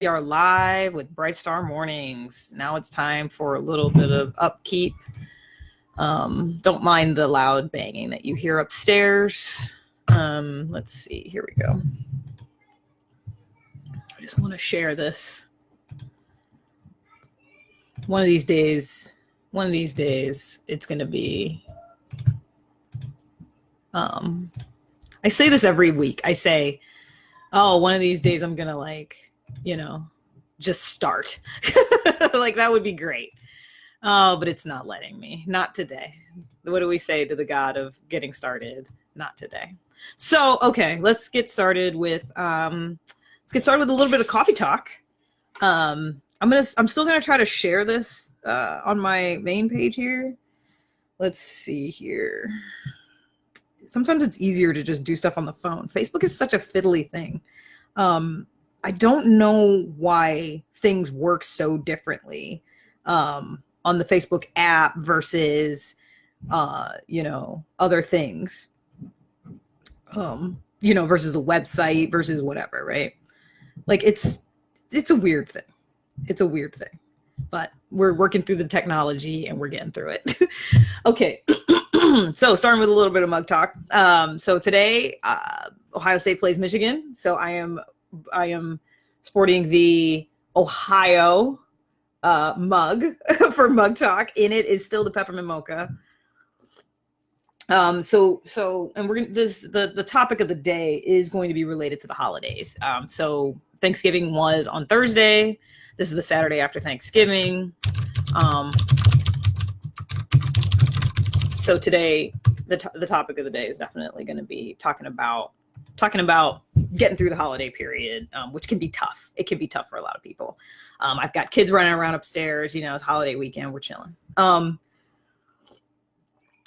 We are live with Bright Star Mornings. Now it's time for a little bit of upkeep. Don't mind the loud banging that you hear upstairs. Let's see. Here we go. I just want to share this. One of these days, it's going to be. I say this every week. I say, oh, one of these days I'm going to just start. Like that would be great. Oh, but it's not letting me. Not today. What do we say to the God of getting started? Not today. So, okay, let's get started with a little bit of coffee talk. I'm still gonna try to share this on my main page here. Let's see here. Sometimes it's easier to just do stuff on the phone. Facebook is such a fiddly thing. I don't know why things work so differently on the Facebook app versus, other things, versus the website versus whatever, right? Like it's a weird thing. It's a weird thing, but we're working through the technology and we're getting through it. Okay. So starting with a little bit of mug talk. So today, Ohio State plays Michigan. So I am sporting the Ohio mug for mug talk. In it is still the peppermint mocha. And we're gonna the topic of the day is going to be related to the holidays. So Thanksgiving was on Thursday. This is the Saturday after Thanksgiving. So today, the topic of the day is definitely going to be talking about getting through the holiday period, which can be tough. It can be tough for a lot of people. I've got kids running around upstairs, it's holiday weekend, we're chilling.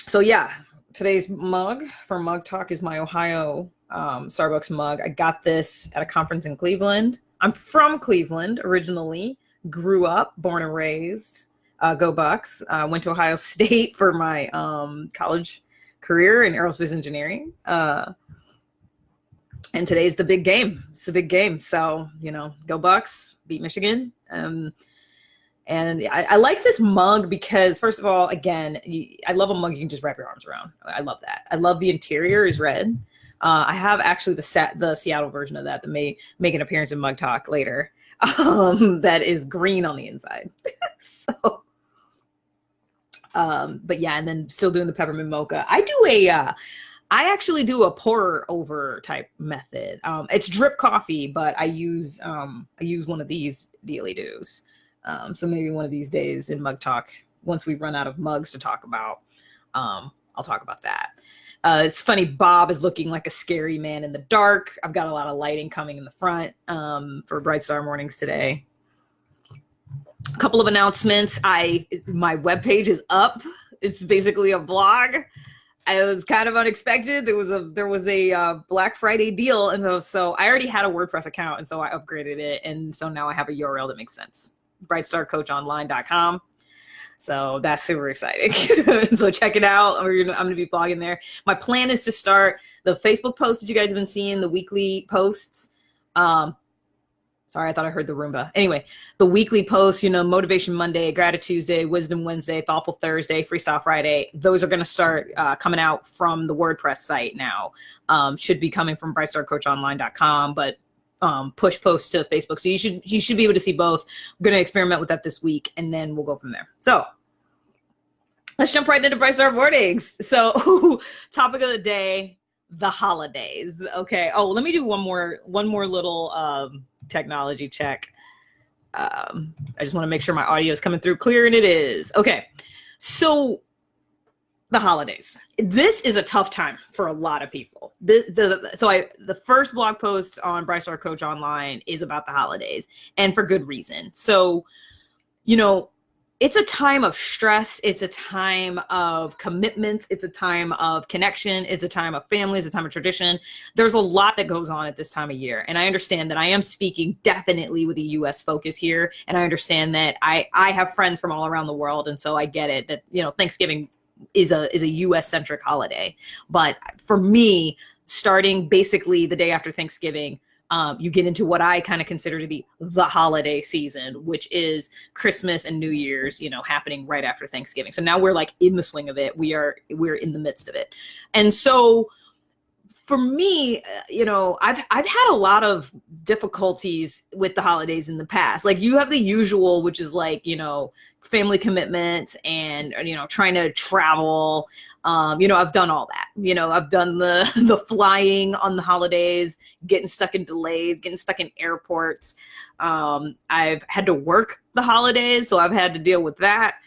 So yeah, today's mug for Mug Talk is my Ohio Starbucks mug. I got this at a conference in Cleveland. I'm from Cleveland originally, grew up, born and raised. Go Bucks. Went to Ohio State for my college career in aerospace engineering. And today's the big game. It's the big game. So, go Bucks, beat Michigan. And I like this mug because, first of all, again, I love a mug you can just wrap your arms around. I love that. I love the interior is red. I have actually the Seattle version of that may make an appearance in Mug Talk later. That is green on the inside. So. But yeah, and then still doing the peppermint mocha. I actually do a pour over type method. It's drip coffee, but I use one of these dealy doos. So maybe one of these days in Mug Talk, once we run out of mugs to talk about, I'll talk about that. It's funny, Bob is looking like a scary man in the dark. I've got a lot of lighting coming in the front, for Bright Star Mornings today. A couple of announcements. My webpage is up. It's basically a blog. It was kind of unexpected. There was a Black Friday deal, and so I already had a WordPress account, and so I upgraded it, and so now I have a URL that makes sense. brightstarcoachonline.com. So that's super exciting. So check it out. I'm going to be blogging there. My plan is to start the Facebook posts that you guys have been seeing, the weekly posts. Sorry, I thought I heard the Roomba. Anyway, the weekly posts, Motivation Monday, Gratitude Tuesday, Wisdom Wednesday, Thoughtful Thursday, Freestyle Friday. Those are going to start coming out from the WordPress site now. Should be coming from brightstarcoachonline.com, but push posts to Facebook. So you should be able to see both. I'm going to experiment with that this week, and then we'll go from there. So let's jump right into Bright Star Mornings. So topic of the day, the holidays. Okay. Oh, let me do one more little technology check. I just want to make sure my audio is coming through clear, and it is. Okay. So the holidays. This is a tough time for a lot of people. The first blog post on Bright Star Coach Online is about the holidays, and for good reason. So, it's a time of stress. It's a time of commitments. It's a time of connection. It's a time of family. It's a time of tradition. There's a lot that goes on at this time of year. And I understand that I am speaking definitely with a U.S. focus here. And I understand that I have friends from all around the world. And so I get it that, Thanksgiving is a U.S. centric holiday. But for me, starting basically the day after Thanksgiving, You get into what I kind of consider to be the holiday season, which is Christmas and New Year's, happening right after Thanksgiving. So now we're like in the swing of it. We're in the midst of it. And so for me, I've had a lot of difficulties with the holidays in the past. Like you have the usual, which is like, family commitments and, trying to travel. I've done all that. I've done the flying on the holidays, getting stuck in delays, getting stuck in airports. I've had to work the holidays, so I've had to deal with that.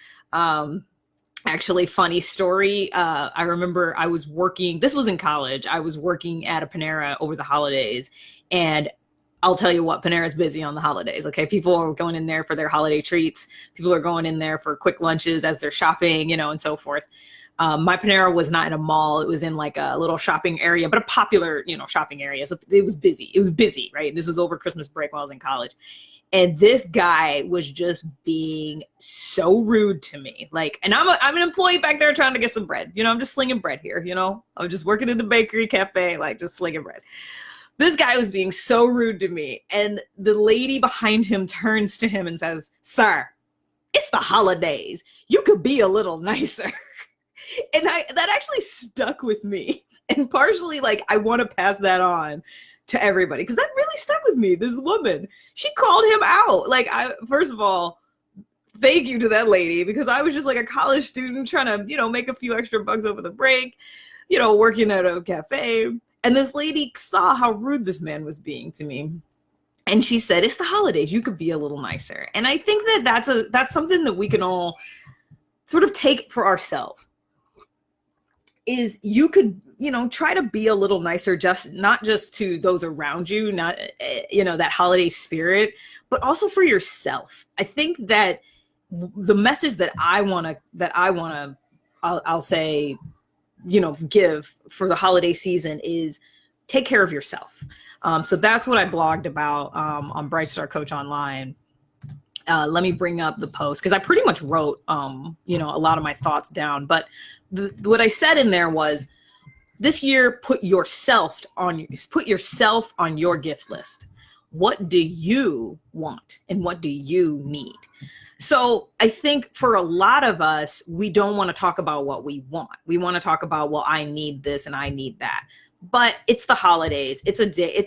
Actually, funny story. I remember I was working, this was in college. I was working at a Panera over the holidays, and I'll tell you what, Panera's busy on the holidays. Okay. People are going in there for their holiday treats. People are going in there for quick lunches as they're shopping, and so forth. My Panera was not in a mall. It was in like a little shopping area, but a popular, shopping area. So it was busy. It was busy, right? This was over Christmas break while I was in college. And this guy was just being so rude to me. Like, and I'm an employee back there trying to get some bread. I'm just slinging bread here. I'm just working in the bakery cafe, like just slinging bread. This guy was being so rude to me. And the lady behind him turns to him and says, "Sir, it's the holidays. You could be a little nicer." And that actually stuck with me. And partially, like, I want to pass that on to everybody because that really stuck with me. This woman, she called him out. Like, first of all, thank you to that lady, because I was just like a college student trying to, make a few extra bucks over the break, working at a cafe. And this lady saw how rude this man was being to me. And she said, "It's the holidays. You could be a little nicer." And I think that's something that we can all sort of take for ourselves. Is you could, try to be a little nicer, not just to those around you, not, that holiday spirit, but also for yourself. I think that the message that I'll say, give for the holiday season is take care of yourself. So that's what I blogged about on Bright Star Coach Online. Let me bring up the post because I pretty much wrote, a lot of my thoughts down. But what I said in there was, this year, put yourself on your gift list. What do you want and what do you need? So I think for a lot of us, we don't want to talk about what we want. We want to talk about, well, I need this and I need that. But it's the holidays. It's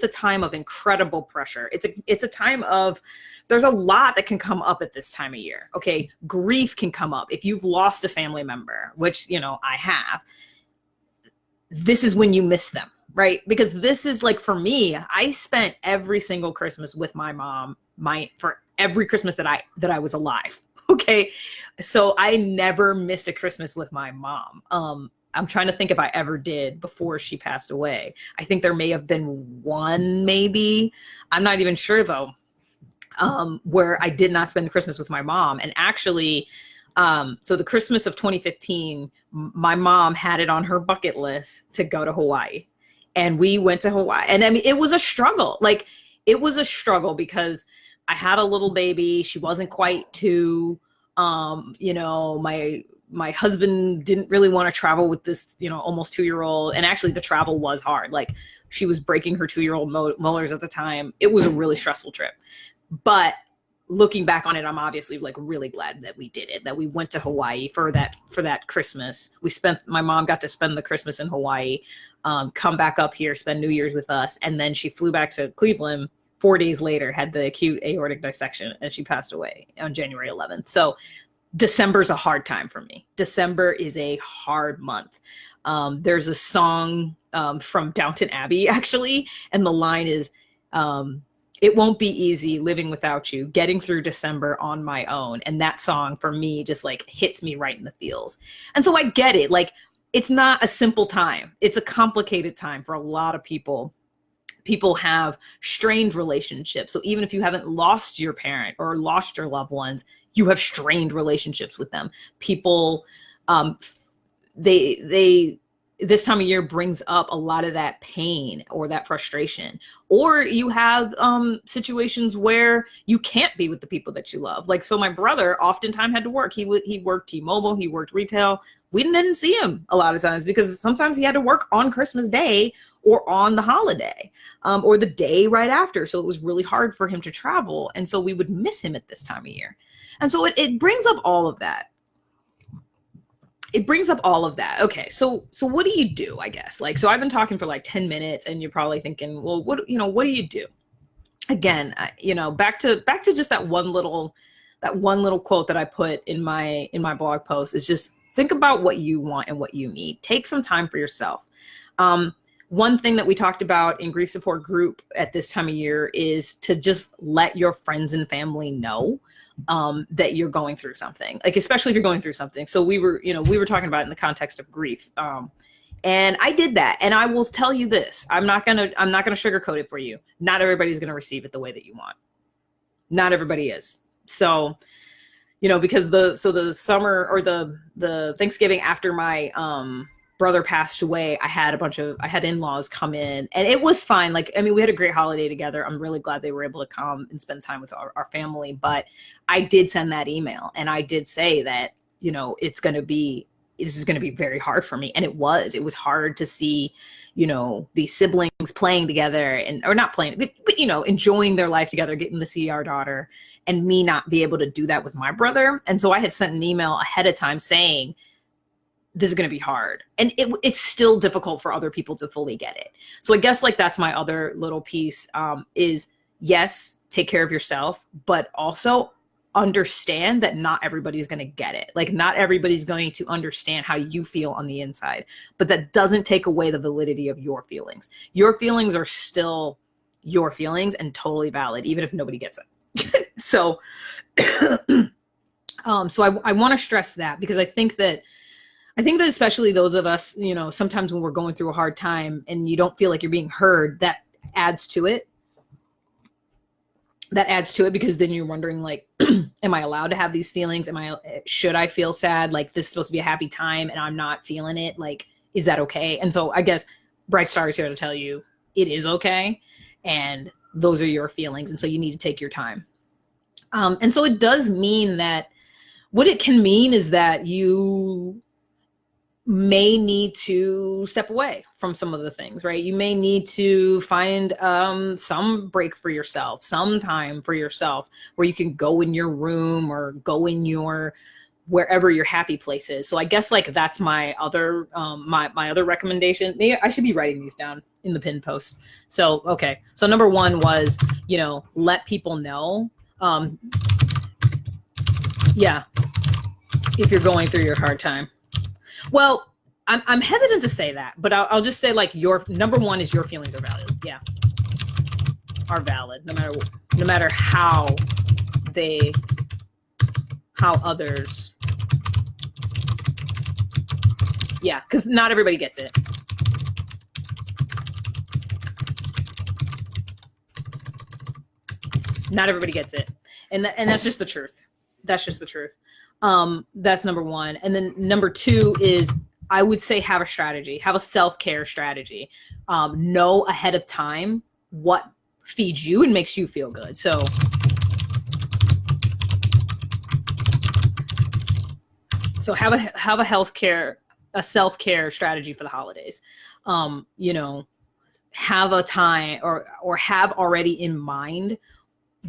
a time of incredible pressure. It's a time of, there's a lot that can come up at this time of year. Okay. Grief can come up. If you've lost a family member, which, I have, this is when you miss them, right? Because this is like, for me, I spent every single Christmas with my mom, for every Christmas that I was alive. Okay. So I never missed a Christmas with my mom. I'm trying to think if I ever did before she passed away. I think there may have been one, maybe. I'm not even sure though, where I did not spend Christmas with my mom. And actually, so the Christmas of 2015, my mom had it on her bucket list to go to Hawaii. And we went to Hawaii. And I mean, it was a struggle. Like, it was a struggle because I had a little baby. She wasn't quite two. My husband didn't really want to travel with this, almost 2-year-old. And actually the travel was hard. Like, she was breaking her 2-year-old molars at the time. It was a really stressful trip. But looking back on it, I'm obviously like really glad that we did it, that we went to Hawaii for that Christmas. My mom got to spend the Christmas in Hawaii, come back up here, spend New Year's with us. And then she flew back to Cleveland 4 days later, had the acute aortic dissection, and she passed away on January 11th. So December's a hard time for me. December is a hard month. There's a song from Downton Abbey, actually, and the line is, "It won't be easy living without you, getting through December on my own." And that song for me just like hits me right in the feels. And so I get it. Like, it's not a simple time. It's a complicated time for a lot of people. People have strained relationships. So even if you haven't lost your parent or lost your loved ones, you have strained relationships with them. People, this time of year brings up a lot of that pain or that frustration. Or you have situations where you can't be with the people that you love. Like, so my brother oftentimes had to work. He worked T-Mobile, he worked retail. We didn't see him a lot of times because sometimes he had to work on Christmas Day or on the holiday, or the day right after. So it was really hard for him to travel. And so we would miss him at this time of year. And so it brings up all of that. It brings up all of that. Okay, so what do you do, I guess? Like, so I've been talking for like 10 minutes and you're probably thinking, well, what do you do? Again, back to just that one little quote that I put in my blog post is just think about what you want and what you need. Take some time for yourself. One thing that we talked about in grief support group at this time of year is to just let your friends and family know that you're going through something, like, especially if you're going through something. So we were talking about it in the context of grief. And I did that. And I will tell you this, I'm not going to sugarcoat it for you. Not everybody's going to receive it the way that you want. Not everybody is. So, because the summer or the Thanksgiving after my, brother passed away, I had in-laws come in, and it was fine. Like, I mean, we had a great holiday together. I'm really glad they were able to come and spend time with our family. But I did send that email and I did say that, this is going to be very hard for me. And it was hard to see, these siblings playing together or not playing, but enjoying their life together, getting to see our daughter, and me not be able to do that with my brother. And so I had sent an email ahead of time saying, this is going to be hard. And it's still difficult for other people to fully get it. So I guess like that's my other little piece, is yes, take care of yourself, but also understand that not everybody's going to get it. Like, not everybody's going to understand how you feel on the inside, but that doesn't take away the validity of your feelings. Your feelings are still your feelings and totally valid, even if nobody gets it. So, I want to stress that, because I think that especially those of us, sometimes when we're going through a hard time and you don't feel like you're being heard, that adds to it. Because then you're wondering, like, am I allowed to have these feelings? Should I feel sad? Like, this is supposed to be a happy time and I'm not feeling it. Like, is that okay? And so I guess Bright Star is here to tell you it is okay. And those are your feelings. And so you need to take your time. And so it does mean that what it can mean is that you may need to step away from some of the things, right? You may need to find some break for yourself, some time for yourself where you can go in your room or go in your wherever your happy place is. So I guess like that's my other my other recommendation. Maybe I should be writing these down in the pin post. So okay. So number one was, let people know. If you're going through your hard time. Well, I'm hesitant to say that, but I'll just say, like, your number one is your feelings are valid. Yeah, are valid no matter how others. Yeah, because not everybody gets it. Not everybody gets it, and that's just the truth. That's just the truth. That's number one. And then number two is, I would say, have a strategy, have a self-care strategy. Know ahead of time what feeds you and makes you feel good. So have a self-care strategy for the holidays. Have a time or have already in mind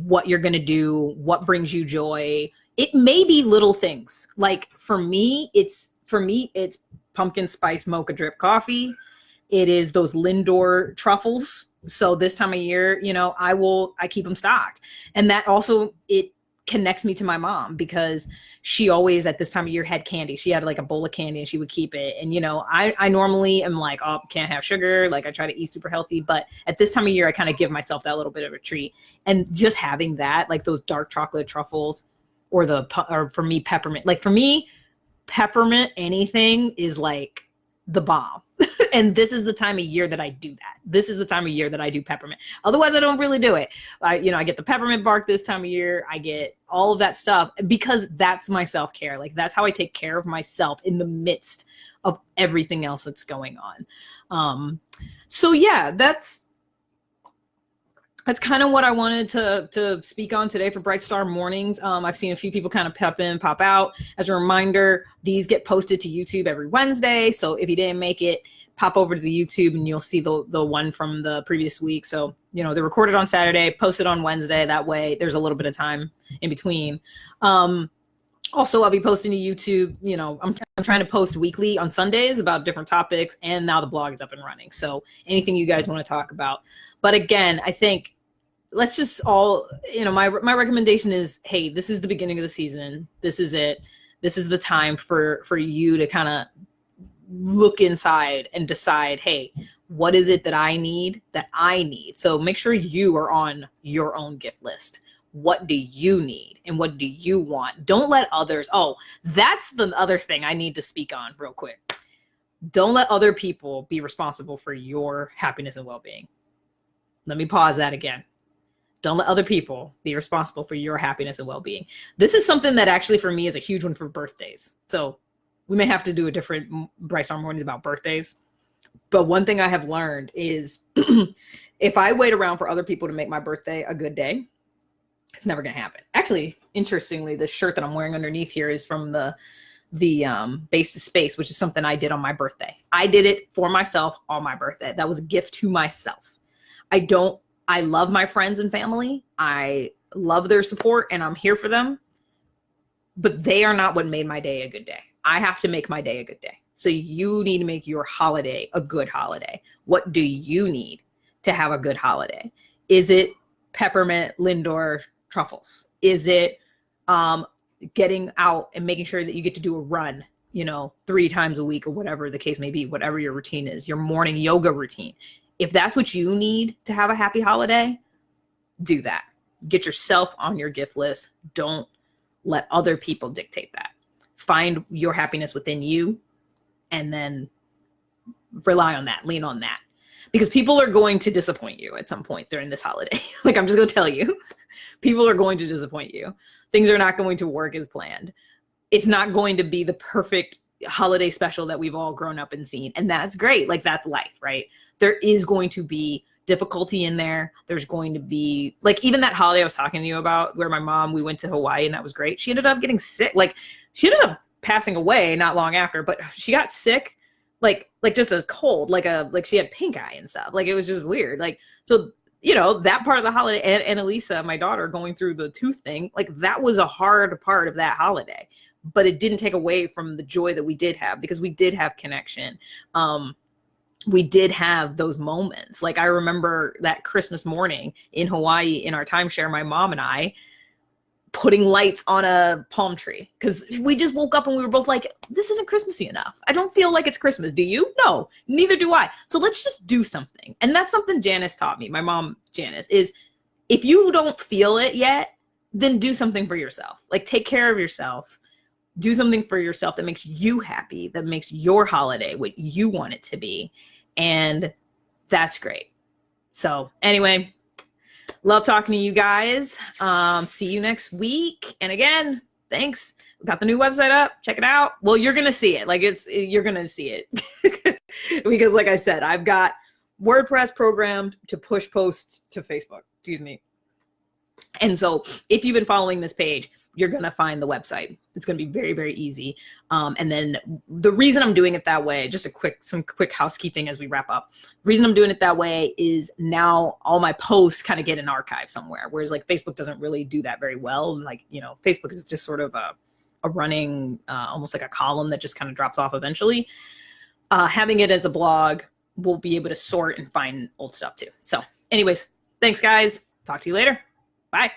what you're going to do, what brings you joy. It may be little things. Like for me, it's pumpkin spice mocha drip coffee. It is those Lindor truffles. So this time of year, I keep them stocked. And that also, it connects me to my mom, because she always at this time of year had candy. She had like a bowl of candy and she would keep it. And, I normally am like, oh, can't have sugar. Like, I try to eat super healthy, but at this time of year, I kind of give myself that little bit of a treat. And just having that, like those dark chocolate truffles, or for me, peppermint. Like for me, peppermint anything is like the bomb. And this is the time of year that I do that. This is the time of year that I do peppermint. Otherwise, I don't really do it. I get the peppermint bark this time of year. I get all of that stuff because that's my self-care. Like, that's how I take care of myself in the midst of everything else that's going on. So yeah, that's kind of what I wanted to speak on today for Bright Star Mornings. I've seen a few people kind of pop in, pop out. As a reminder, these get posted to YouTube every Wednesday. So if you didn't make it pop over to the YouTube and you'll see the one from the previous week. So, you know, they're recorded on Saturday, posted on Wednesday. That way there's a little bit of time in between. Also, I'll be posting to YouTube. You know, I'm trying to post weekly on Sundays about different topics, and now the blog is up and running. So anything you guys want to talk about. But again, I think let's just all, you know, my recommendation is, hey, this is the beginning of the season. This is it. This is the time for you to kind of look inside and decide, hey, what is it that I need? So make sure you are on your own gift list. What do you need and what do you want? Don't let others, that's the other thing I need to speak on real quick. Don't let other people be responsible for your happiness and well-being. Let me pause that again. Don't let other people be responsible for your happiness and well-being. This is something that actually for me is a huge one for birthdays. So we may have to do a different Bright Star Mornings about birthdays. But one thing I have learned is if I wait around for other people to make my birthday a good day, it's never going to happen. Actually, interestingly, the shirt that I'm wearing underneath here is from the Base to Space, which is something I did on my birthday. I did it for myself on my birthday. That was a gift to myself. I love my friends and family. I love their support and I'm here for them, but they are not what made my day a good day. I have to make my day a good day. So you need to make your holiday a good holiday. What do you need to have a good holiday? Is it peppermint Lindor truffles? Is it getting out and making sure that you get to do a run, 3 times a week or whatever the case may be, whatever your routine is, your morning yoga routine? If that's what you need to have a happy holiday, do that. Get yourself on your gift list. Don't let other people dictate that. Find your happiness within you and then rely on that, lean on that. Because people are going to disappoint you at some point during this holiday. Like, I'm just going to tell you, people are going to disappoint you. Things are not going to work as planned. It's not going to be the perfect holiday special that we've all grown up and seen. And that's great. Like, that's life, right? There is going to be difficulty in there. There's going to be, like, even that holiday I was talking to you about where we went to Hawaii and that was great. She ended up getting sick. Like, she ended up passing away not long after, but she got sick, like just a cold, like she had pink eye and stuff. Like, it was just weird. Like, so, that part of the holiday, and Elisa, my daughter, going through the tooth thing, like, that was a hard part of that holiday, but it didn't take away from the joy that we did have, because we did have connection. We did have those moments. Like, I remember that Christmas morning in Hawaii in our timeshare, my mom and I putting lights on a palm tree, because we just woke up and we were both like, this isn't Christmassy enough. I don't feel like it's Christmas. Do you? No, neither do I. So let's just do something. And that's something Janice taught me. My mom, Janice, is if you don't feel it yet, then do something for yourself. Like, take care of yourself. Do something for yourself that makes you happy, that makes your holiday what you want it to be. And that's great. So anyway, love talking to you guys. See you next week. And again, thanks. We got the new website up. Check it out. Well, you're going to see it. Like, you're going to see it. Because like I said, I've got WordPress programmed to push posts to Facebook. Excuse me. And so if you've been following this page, you're going to find the website. It's going to be very, very easy. And then the reason I'm doing it that way, just some quick housekeeping as we wrap up. The reason I'm doing it that way is now all my posts kind of get an archive somewhere. Whereas like Facebook doesn't really do that very well. Like, Facebook is just sort of a running, almost like a column that just kind of drops off eventually. Having it as a blog, we'll be able to sort and find old stuff too. So anyways, thanks guys. Talk to you later. Bye.